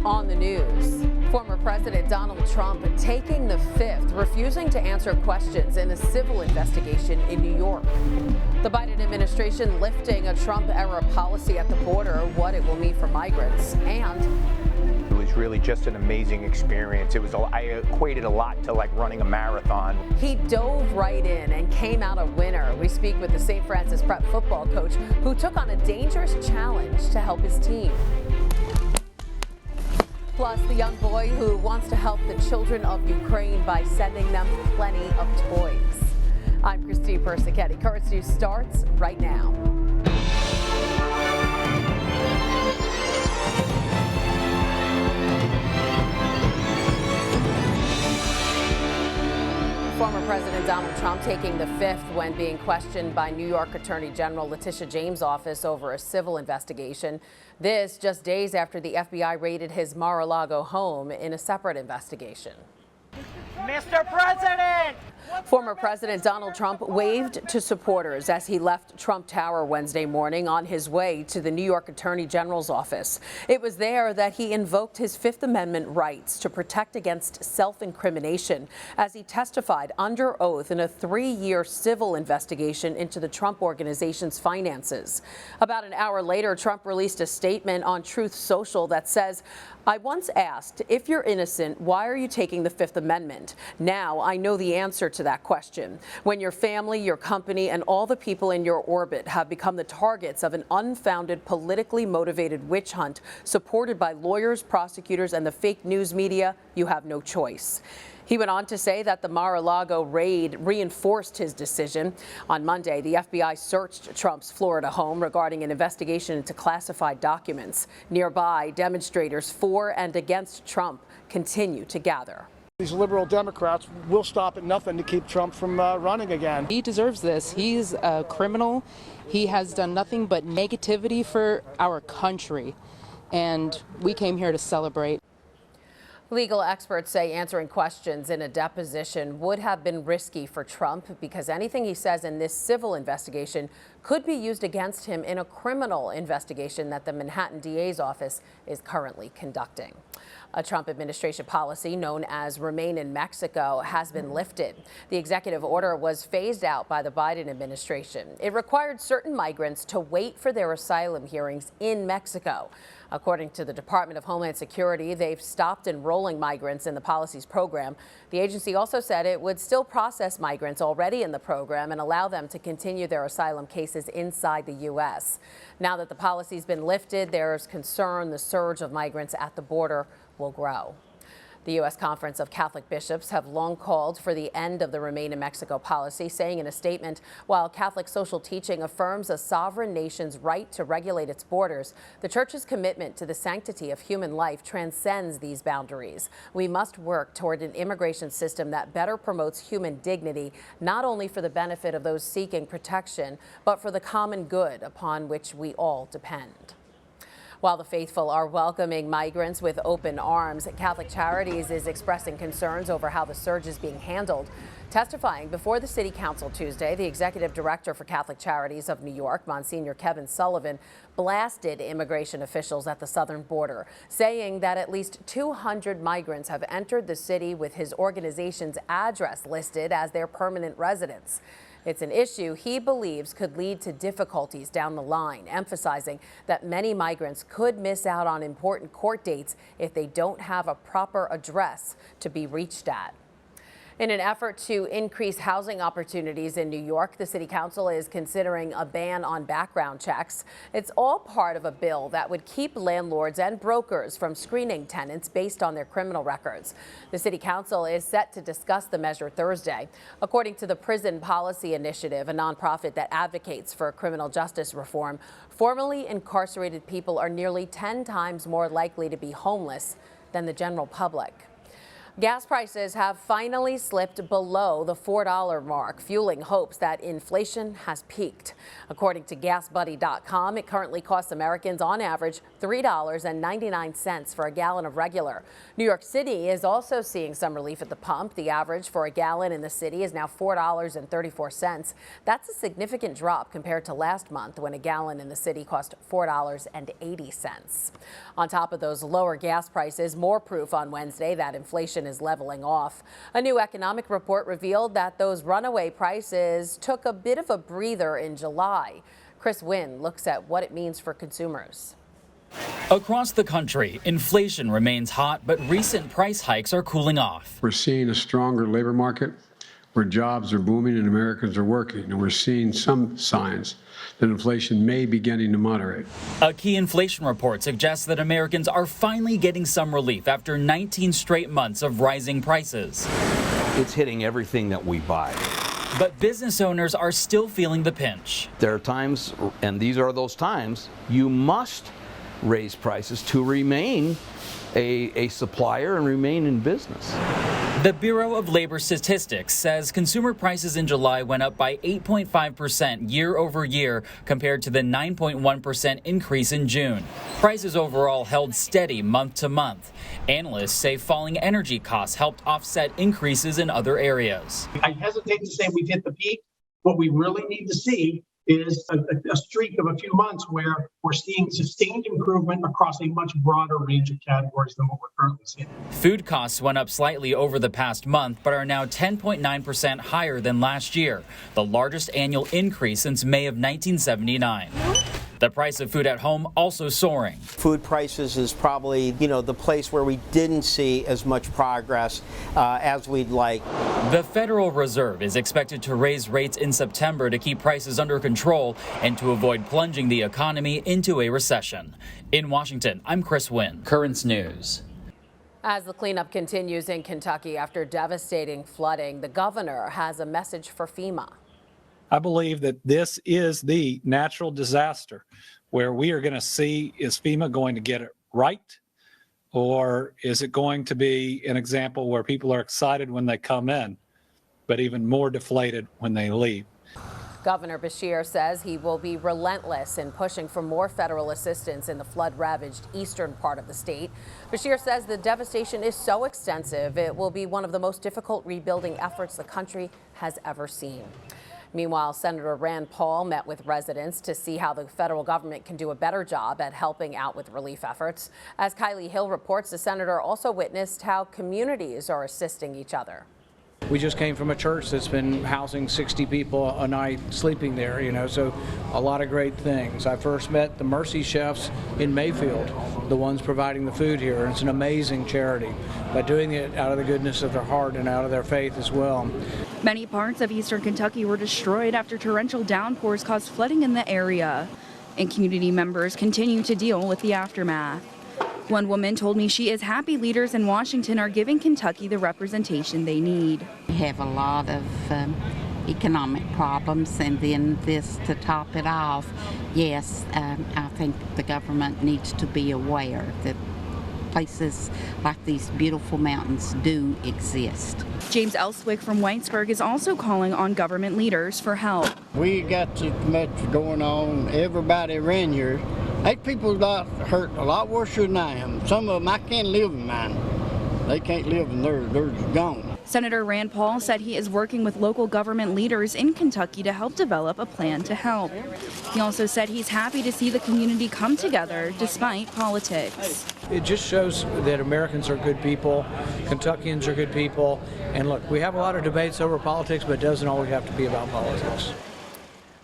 on the news. Former President Donald Trump taking the fifth, refusing to answer questions in a civil investigation in New York. The Biden administration lifting a Trump-era policy at the border, what it will mean for migrants, and it was really just an amazing experience. I equated a lot to like running a marathon. He dove right in and came out a winner. We speak with the St. Francis Prep football coach who took on a dangerous challenge to help his team. Plus, the young boy who wants to help the children of Ukraine by sending them plenty of toys. I'm Christine Persichetti. Currents News starts right now. Former President Donald Trump taking the fifth when being questioned by New York Attorney General Letitia James' office over a civil investigation. This just days after the FBI raided his Mar-a-Lago home in a separate investigation. Mr. President! Former President Donald Trump waved to supporters as he left Trump Tower Wednesday morning on his way to the New York Attorney General's office. It was there that he invoked his Fifth Amendment rights to protect against self-incrimination as he testified under oath in a 3-year civil investigation into the Trump Organization's finances. About an hour later, Trump released a statement on Truth Social that says, "I once asked, if you're innocent, why are you taking the Fifth Amendment? Now I know the answer to that question. When your family, your company, and all the people in your orbit have become the targets of an unfounded, politically motivated witch hunt supported by lawyers, prosecutors, and the fake news media, you have no choice." He went on to say that the Mar-a-Lago raid reinforced his decision. On Monday, the FBI searched Trump's Florida home regarding an investigation into classified documents. Nearby, demonstrators for and against Trump continue to gather. These liberal Democrats will stop at nothing to keep Trump from running again. He deserves this. He's a criminal. He has done nothing but negativity for our country, and we came here to celebrate. Legal experts say answering questions in a deposition would have been risky for Trump because anything he says in this civil investigation could be used against him in a criminal investigation that the Manhattan DA's office is currently conducting. A Trump administration policy known as Remain in Mexico has been lifted. The executive order was phased out by the Biden administration. It required certain migrants to wait for their asylum hearings in Mexico. According to the Department of Homeland Security, they've stopped enrolling migrants in the policy's program. The agency also said it would still process migrants already in the program and allow them to continue their asylum cases inside the U.S. Now that the policy's been lifted, there's concern the surge of migrants at the border will grow. The U.S. Conference of Catholic Bishops have long called for the end of the Remain in Mexico policy, saying in a statement, while Catholic social teaching affirms a sovereign nation's right to regulate its borders, the Church's commitment to the sanctity of human life transcends these boundaries. We must work toward an immigration system that better promotes human dignity, not only for the benefit of those seeking protection, but for the common good upon which we all depend. While the faithful are welcoming migrants with open arms, Catholic Charities is expressing concerns over how the surge is being handled. Testifying before the City Council Tuesday, the Executive Director for Catholic Charities of New York, Monsignor Kevin Sullivan, blasted immigration officials at the southern border, saying that at least 200 migrants have entered the city with his organization's address listed as their permanent residence. It's an issue he believes could lead to difficulties down the line, emphasizing that many migrants could miss out on important court dates if they don't have a proper address to be reached at. In an effort to increase housing opportunities in New York, the City Council is considering a ban on background checks. It's all part of a bill that would keep landlords and brokers from screening tenants based on their criminal records. The City Council is set to discuss the measure Thursday. According to the Prison Policy Initiative, a nonprofit that advocates for criminal justice reform, formerly incarcerated people are nearly 10 times more likely to be homeless than the general public. Gas prices have finally slipped below the $4 mark, fueling hopes that inflation has peaked. According to GasBuddy.com, it currently costs Americans on average $3.99 for a gallon of regular. New York City is also seeing some relief at the pump. The average for a gallon in the city is now $4.34. That's a significant drop compared to last month when a gallon in the city cost $4.80. On top of those lower gas prices, more proof on Wednesday that inflation is leveling off. A new economic report revealed that those runaway prices took a bit of a breather in July. Chris Wynn looks at what it means for consumers. Across the country, inflation remains hot, but recent price hikes are cooling off. We're seeing a stronger labor market where jobs are booming and Americans are working, and we're seeing some signs that inflation may be beginning to moderate. A key inflation report suggests that Americans are finally getting some relief after 19 straight months of rising prices. It's hitting everything that we buy. But business owners are still feeling the pinch. There are times, and these are those times, you must raise prices to remain a supplier and remain in business. The Bureau of Labor Statistics says consumer prices in July went up by 8.5% year over year compared to the 9.1% increase in June. Prices overall held steady month to month. Analysts say falling energy costs helped offset increases in other areas. I hesitate to say we've hit the peak. What we really need to see is a streak of a few months where we're seeing sustained improvement across a much broader range of categories than what we're currently seeing. Food costs went up slightly over the past month, but are now 10.9% higher than last year, the largest annual increase since May of 1979. The price of food at home also soaring. Food prices is probably, the place where we didn't see as much progress as we'd like. The Federal Reserve is expected to raise rates in September to keep prices under control and to avoid plunging the economy into a recession. In Washington, I'm Chris Wynn, Currents News. As the cleanup continues in Kentucky after devastating flooding, the governor has a message for FEMA. I believe that this is the natural disaster where we are going to see, is FEMA going to get it right? Or is it going to be an example where people are excited when they come in, but even more deflated when they leave? Governor Beshear says he will be relentless in pushing for more federal assistance in the flood-ravaged eastern part of the state. Beshear says the devastation is so extensive, it will be one of the most difficult rebuilding efforts the country has ever seen. Meanwhile, Senator Rand Paul met with residents to see how the federal government can do a better job at helping out with relief efforts. As Kylie Hill reports, the senator also witnessed how communities are assisting each other. We just came from a church that's been housing 60 people a night sleeping there, so a lot of great things. I first met the Mercy Chefs in Mayfield, the ones providing the food here. It's an amazing charity by doing it out of the goodness of their heart and out of their faith as well. Many parts of eastern Kentucky were destroyed after torrential downpours caused flooding in the area, and community members continue to deal with the aftermath. One woman told me she is happy leaders in Washington are giving Kentucky the representation they need. We have a lot of economic problems, and then this to top it off. Yes, I think the government needs to be aware that places like these beautiful mountains do exist. James Elswick from Whitesburg is also calling on government leaders for help. We got so much going on. Everybody around here. These people got hurt a lot worse than I am. Some of them, I can't live in mine. They can't live in theirs. Theirs is gone. Senator Rand Paul said he is working with local government leaders in Kentucky to help develop a plan to help. He also said he's happy to see the community come together despite politics. It just shows that Americans are good people, Kentuckians are good people, and look, we have a lot of debates over politics, but it doesn't always have to be about politics.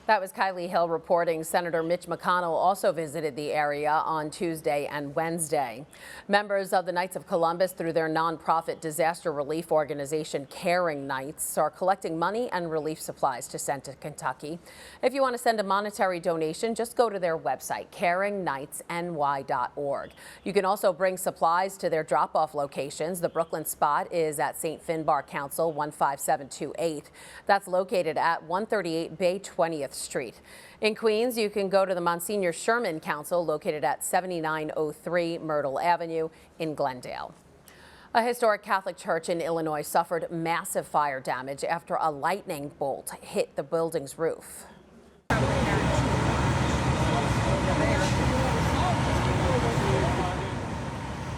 That was Kylie Hill reporting. Senator Mitch McConnell also visited the area on Tuesday and Wednesday. Members of the Knights of Columbus, through their nonprofit disaster relief organization Caring Knights, are collecting money and relief supplies to send to Kentucky. If you want to send a monetary donation, just go to their website, caringknightsny.org. You can also bring supplies to their drop-off locations. The Brooklyn spot is at St. Finbar Council, 15728. That's located at 138 Bay 20th Street. In Queens, you can go to the Monsignor Sherman Council located at 7903 Myrtle Avenue in Glendale. A historic Catholic church in Illinois suffered massive fire damage after a lightning bolt hit the building's roof.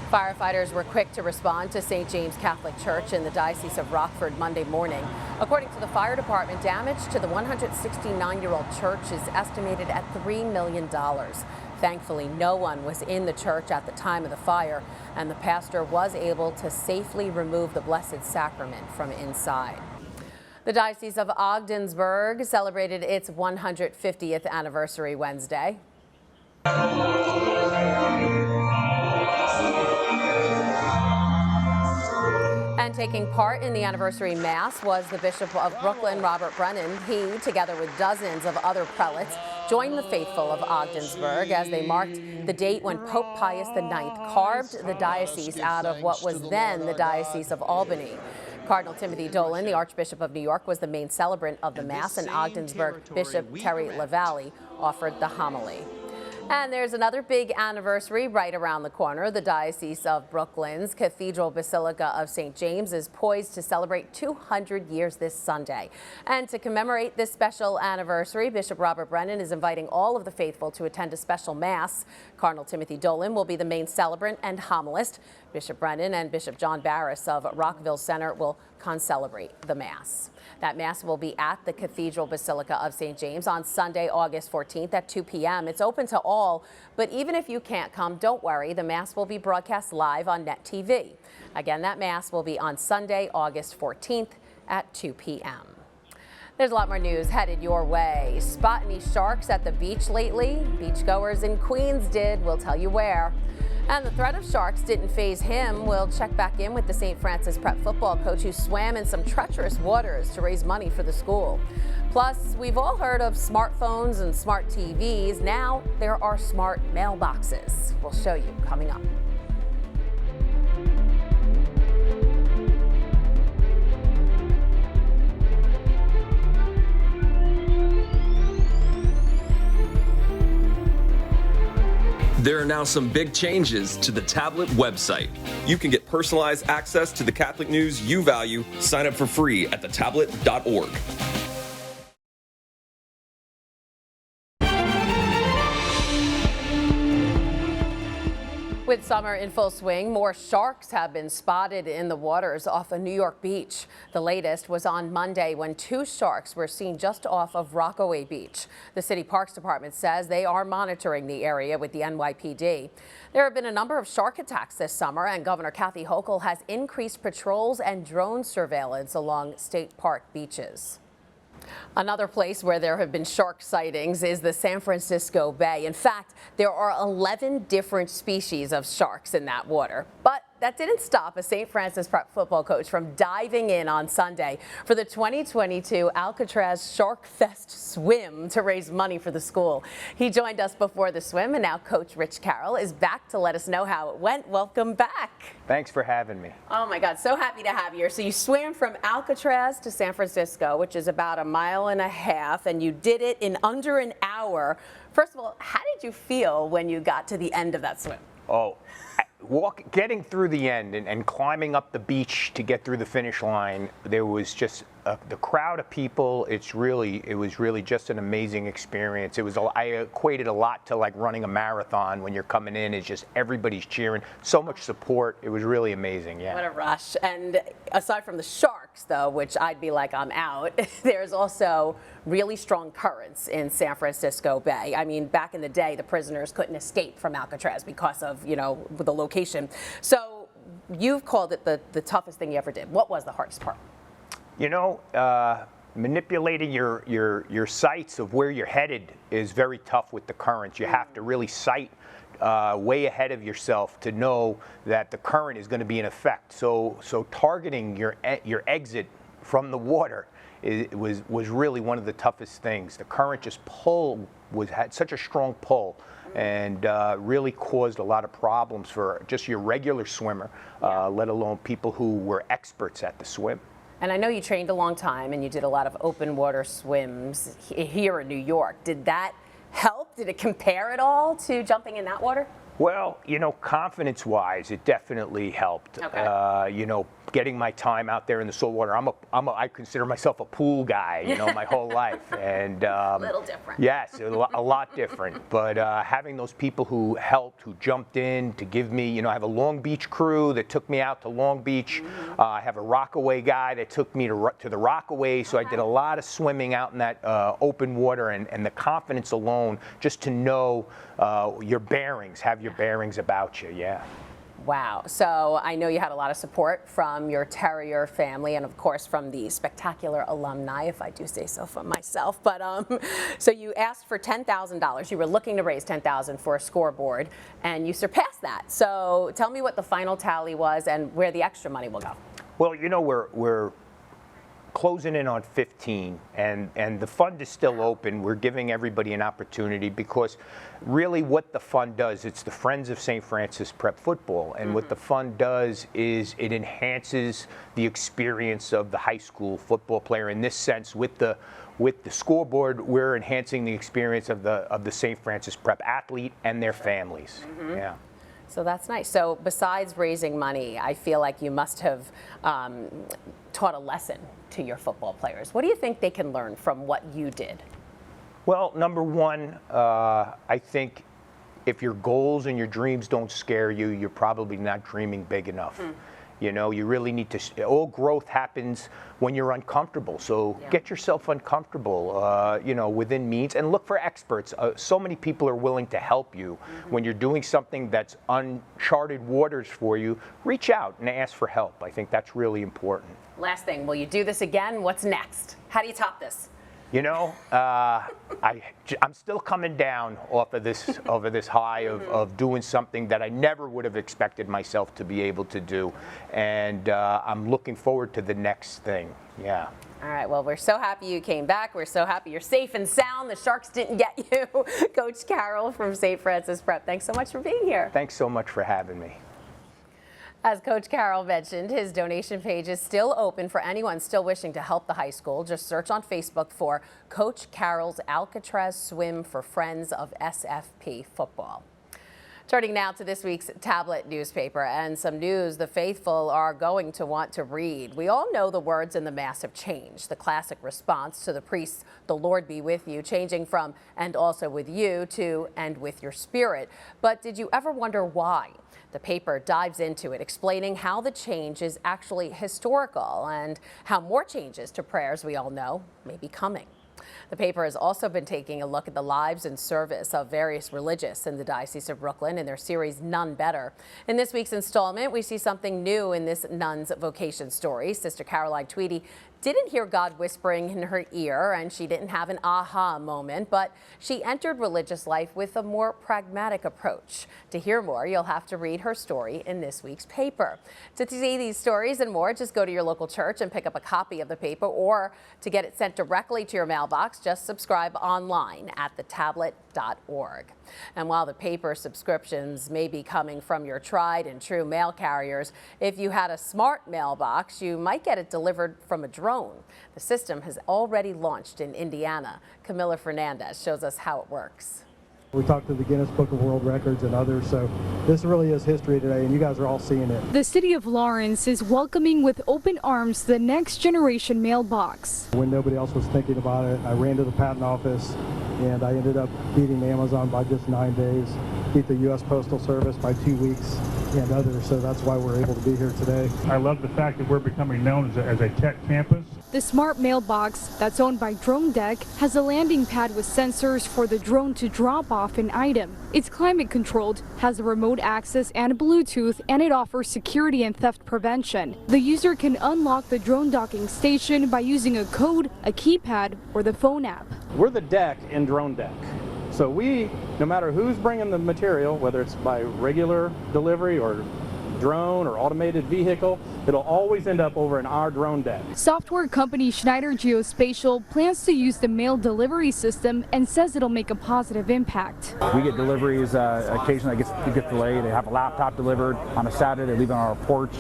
Firefighters were quick to respond to St. James Catholic Church in the Diocese of Rockford Monday morning. According to the fire department, damage to the 169-year-old church is estimated at $3 million. Thankfully, no one was in the church at the time of the fire, and the pastor was able to safely remove the Blessed Sacrament from inside. The Diocese of Ogdensburg celebrated its 150th anniversary Wednesday. And taking part in the anniversary Mass was the Bishop of Brooklyn, Robert Brennan. He, together with dozens of other prelates, joined the faithful of Ogdensburg as they marked the date when Pope Pius IX carved the diocese out of what was then the Diocese of Albany. Cardinal Timothy Dolan, the Archbishop of New York, was the main celebrant of the Mass, and Ogdensburg Bishop Terry LaValle offered the homily. And there's another big anniversary right around the corner. The Diocese of Brooklyn's Cathedral Basilica of St. James is poised to celebrate 200 years this Sunday. And to commemorate this special anniversary, Bishop Robert Brennan is inviting all of the faithful to attend a special Mass. Cardinal Timothy Dolan will be the main celebrant and homilist. Bishop Brennan and Bishop John Barris of Rockville Center will concelebrate the Mass. That Mass will be at the Cathedral Basilica of St. James on Sunday, August 14th at 2 p.m. It's open to all, but even if you can't come, don't worry. The Mass will be broadcast live on Net TV. Again, that Mass will be on Sunday, August 14th at 2 p.m. There's a lot more news headed your way. Spot any sharks at the beach lately? Beachgoers in Queens did. We'll tell you where. And the threat of sharks didn't faze him. We'll check back in with the St. Francis Prep football coach who swam in some treacherous waters to raise money for the school. Plus, we've all heard of smartphones and smart TVs. Now there are smart mailboxes. We'll show you coming up. There are now some big changes to the tablet website. You can get personalized access to the Catholic news you value. Sign up for free at thetablet.org. With summer in full swing, more sharks have been spotted in the waters off a New York beach. The latest was on Monday when 2 sharks were seen just off of Rockaway Beach. The City Parks Department says they are monitoring the area with the NYPD. There have been a number of shark attacks this summer, and Governor Kathy Hochul has increased patrols and drone surveillance along state park beaches. Another place where there have been shark sightings is the San Francisco Bay. In fact, there are 11 different species of sharks in that water. But that didn't stop a St. Francis Prep football coach from diving in on Sunday for the 2022 Alcatraz Shark Fest swim to raise money for the school. He joined us before the swim, and now Coach Rich Carroll is back to let us know how it went. Welcome back. Thanks for having me. Oh my God, so happy to have you here. So you swam from Alcatraz to San Francisco, which is about 1.5 miles, and you did it in under an hour. First of all, how did you feel when you got to the end of that swim? Oh, getting through the end and climbing up the beach to get through the finish line, there was just the crowd of people. It was really just an amazing experience. I equated a lot to like running a marathon when you're coming in. It's just everybody's cheering, so much support. It was really amazing. Yeah. What a rush. And aside from the sharks, though, which I'd be like, I'm out, there's also really strong currents in San Francisco Bay. I mean, back in the day, the prisoners couldn't escape from Alcatraz because of, the location. So you've called it the toughest thing you ever did. What was the hardest part? Manipulating your sights of where you're headed is very tough with the currents. You have to really sight way ahead of yourself to know that the current is going to be in effect. So targeting your exit from the water was really one of the toughest things. The current just had such a strong pull, and really caused a lot of problems for just your regular swimmer, let alone people who were experts at the swim. And I know you trained a long time and you did a lot of open water swims here in New York. Did that help? Did it compare at all to jumping in that water? Well, confidence-wise, it definitely helped. Okay. Getting my time out there in the salt water. I consider myself a pool guy, my whole life, and a little different. Yes, a lot different. But having those people who helped, who jumped in to give me, I have a Long Beach crew that took me out to Long Beach. I have a Rockaway guy that took me to the Rockaway. So I did a lot of swimming out in that open water, and the confidence alone, just to know your bearings, have your bearings about you. Yeah. Wow. So I know you had a lot of support from your Terrier family and, of course, from the spectacular alumni, if I do say so for myself. But so you asked for $10,000. You were looking to raise $10,000 for a scoreboard, and you surpassed that. So tell me what the final tally was and where the extra money will go. Well, we're closing in on 15, and the fund is still open. We're giving everybody an opportunity because really what the fund does, it's the Friends of St. Francis Prep Football, and what the fund does is it enhances the experience of the high school football player. In this sense, with the scoreboard, we're enhancing the experience of the St. Francis Prep athlete and their families. Yeah. So that's nice. So besides raising money, I feel like you must have taught a lesson to your football players. What do you think they can learn from what you did? Well, number one, I think if your goals and your dreams don't scare you, you're probably not dreaming big enough. You really need to, all growth happens when you're uncomfortable. So get yourself uncomfortable, within means, and look for experts. So many people are willing to help you. When you're doing something that's uncharted waters for you, reach out and ask for help. I think that's really important. Last thing, will you do this again? What's next? How do you top this? I'm still coming down off of this high of doing something that I never would have expected myself to be able to do, and I'm looking forward to the next thing. Yeah. All right, well, we're so happy you came back. We're so happy you're safe and sound. The Sharks didn't get you. Coach Carroll from St. Francis Prep, thanks so much for being here. Thanks so much for having me. As Coach Carroll mentioned, his donation page is still open for anyone still wishing to help the high school. Just search on Facebook for Coach Carroll's Alcatraz Swim for Friends of SFP Football. Turning now to this week's tablet newspaper and some news the faithful are going to want to read. We all know the words in the Mass have changed. The classic response to the priest's "The Lord be with you," changing from "and also with you" to "and with your spirit." But did you ever wonder why? The paper dives into it, explaining how the change is actually historical and how more changes to prayers we all know may be coming. The paper has also been taking a look at the lives and service of various religious in the Diocese of Brooklyn in their series None Better. In this week's installment, we see something new in this nun's vocation story. Sister Caroline Tweedy didn't hear God whispering in her ear, and she didn't have an aha moment, but she entered religious life with a more pragmatic approach. To hear more, you'll have to read her story in this week's paper. To see these stories and more, just go to your local church and pick up a copy of the paper, or to get it sent directly to your mailbox, just subscribe online at thetablet.org. And while the paper subscriptions may be coming from your tried and true mail carriers, if you had a smart mailbox, you might get it delivered from a drone. The system has already launched in Indiana. Camila Fernandez shows us how it works. We talked to the Guinness Book of World Records and others, so this really is history today, and you guys are all seeing it. The city of Lawrence is welcoming with open arms the next generation mailbox. When nobody else was thinking about it, I ran to the patent office, and I ended up beating Amazon by just 9 days, beat the U.S. Postal Service by 2 weeks, and others, so that's why we're able to be here today. I love the fact that we're becoming known as a tech campus. The smart mailbox that's owned by Drone Deck has a landing pad with sensors for the drone to drop off an item. It's climate controlled, has a remote access and Bluetooth, and it offers security and theft prevention. The user can unlock the drone docking station by using a code, a keypad, or the phone app. We're the deck in Drone Deck. So no matter who's bringing the material, whether it's by regular delivery or drone or automated vehicle, it'll always end up over in our drone deck. Software company Schneider Geospatial plans to use the mail delivery system and says it'll make a positive impact. We get deliveries occasionally it gets delayed. They have a laptop delivered on a Saturday, they leave it on our porch.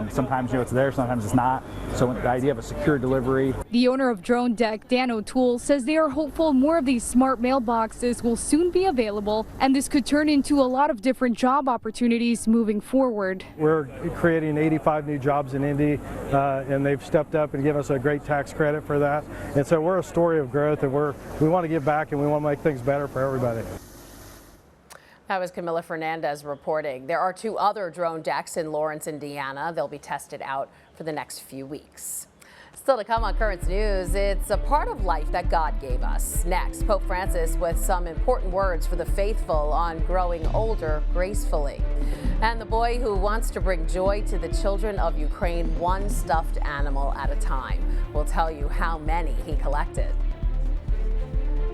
Sometimes it's there, sometimes it's not. So the idea of a secure delivery. The owner of Drone Deck, Dan O'Toole, says they are hopeful more of these smart mailboxes will soon be available, and this could turn into a lot of different job opportunities moving forward. We're creating 85 new jobs in Indy, and they've stepped up and given us a great tax credit for that. And so we're a story of growth, and we want to give back and we want to make things better for everybody. That was Camila Fernandez reporting. There are 2 other drone decks in Lawrence, Indiana. They'll be tested out for the next few weeks. Still to come on Currents News, it's a part of life that God gave us. Next, Pope Francis with some important words for the faithful on growing older gracefully. And the boy who wants to bring joy to the children of Ukraine, one stuffed animal at a time. We'll tell you how many he collected.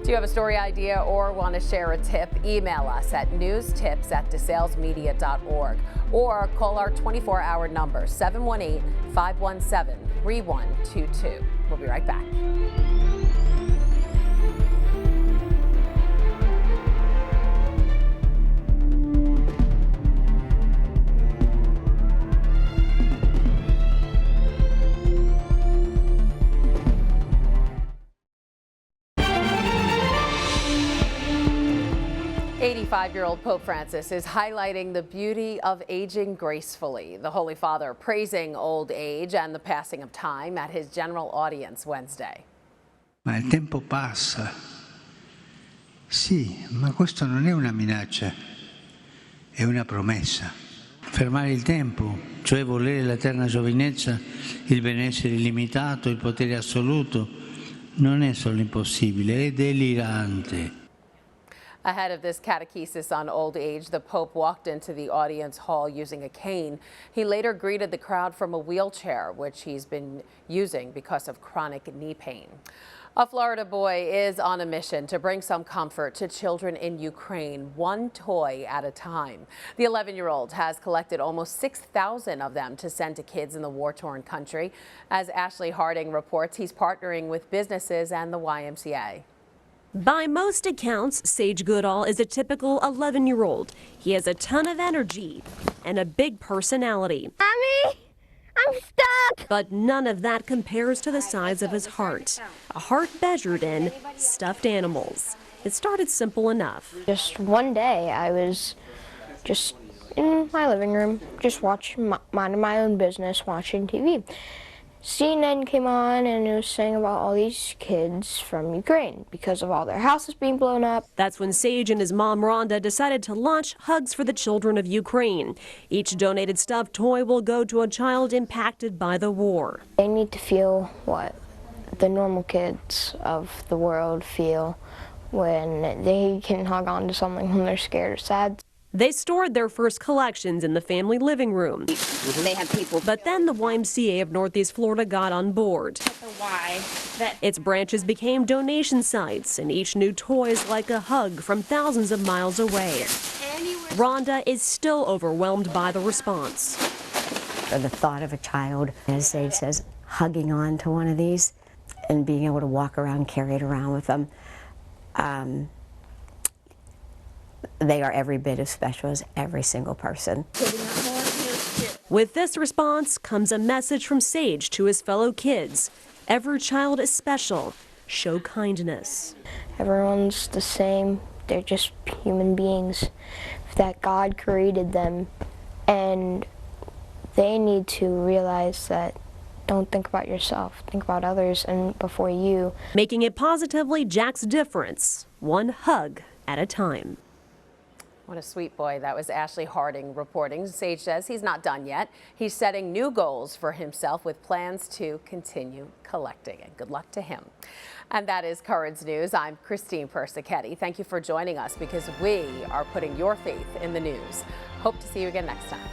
Do you have a story idea or want to share a tip? Email us at newstips@desalesmedia.org or call our 24-hour number, 718-517-3122. We'll be right back. Five-year-old Pope Francis is highlighting the beauty of aging gracefully. The Holy Father praising old age and the passing of time at his general audience Wednesday. Ma il tempo passa. Sì, ma questo non è una minaccia, è una promessa. Fermare il tempo, cioè volere l'eterna giovinezza, il benessere illimitato, il potere assoluto, non è solo impossibile, è delirante. Ahead of this catechesis on old age, the Pope walked into the audience hall using a cane. He later greeted the crowd from a wheelchair, which he's been using because of chronic knee pain. A Florida boy is on a mission to bring some comfort to children in Ukraine, one toy at a time. The 11-year-old has collected almost 6,000 of them to send to kids in the war-torn country. As Ashley Harding reports, he's partnering with businesses and the YMCA. By most accounts, Sage Goodall is a typical 11-year-old. He has a ton of energy and a big personality. Mommy, I'm stuck! But none of that compares to the size of his heart. A heart measured in stuffed animals. It started simple enough. Just one day, I was just in my living room, just minding my own business, watching TV. CNN came on and it was saying about all these kids from Ukraine because of all their houses being blown up. That's when Sage and his mom Rhonda decided to launch Hugs for the Children of Ukraine. Each donated stuffed toy will go to a child impacted by the war. They need to feel what the normal kids of the world feel when they can hug on to something when they're scared or sad. They stored their first collections in the family living room. They had people. But then the YMCA of Northeast Florida got on board. Its branches became donation sites, and each new toy is like a hug from thousands of miles away. Rhonda is still overwhelmed by the response. The thought of a child, as Sage says, hugging on to one of these and being able to walk around, carry it around with them. They are every bit as special as every single person. With this response comes a message from Sage to his fellow kids. Every child is special. Show kindness. Everyone's the same. They're just human beings that God created them, and they need to realize that don't think about yourself, think about others and before you. Making it positively Jack's difference, one hug at a time. What a sweet boy. That was Ashley Harding reporting. Sage says he's not done yet. He's setting new goals for himself with plans to continue collecting. And good luck to him. And that is Currents News. I'm Christine Persichetti. Thank you for joining us because we are putting your faith in the news. Hope to see you again next time.